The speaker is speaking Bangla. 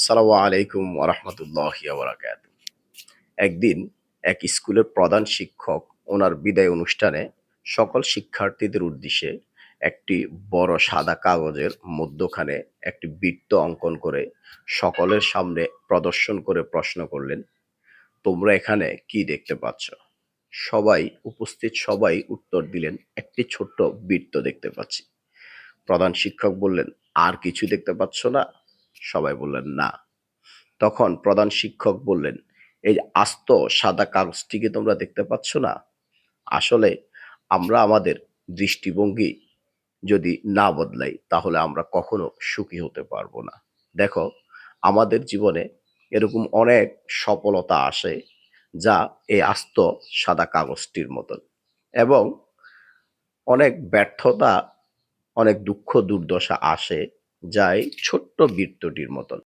আসসালামু আলাইকুম ওরহমতুল্লাহি ওয়াবারাকাতুহু। একদিন এক স্কুলের প্রধান শিক্ষক ওনার বিদায় অনুষ্ঠানে সকল শিক্ষার্থীদের উদ্দেশ্যে একটি বড় সাদা কাগজের মধ্যখানে একটি বৃত্ত অঙ্কন করে সকলের সামনে প্রদর্শন করে প্রশ্ন করলেন, তোমরা এখানে কি দেখতে পাচ্ছ? সবাই উত্তর দিলেন, একটি ছোট্ট বৃত্ত দেখতে পাচ্ছি। প্রধান শিক্ষক বললেন, আর কিছু দেখতে পাচ্ছ না? সবাই বললেন, না। তখন প্রধান শিক্ষক বললেন, এই যে আস্ত সাদা কাগজটিকে তোমরা দেখতে পাচ্ছ না? আসলে আমরা আমাদের দৃষ্টিভঙ্গি যদি না বদলাই তাহলে আমরা কখনো সুখী হতে পারবো না। দেখো, আমাদের জীবনে এরকম অনেক সফলতা আসে যা এই আস্ত সাদা কাগজটির মতন, এবং অনেক ব্যর্থতা, অনেক দুঃখ দুর্দশা আসে যা এই ছোট্ট বৃত্তটির মতন।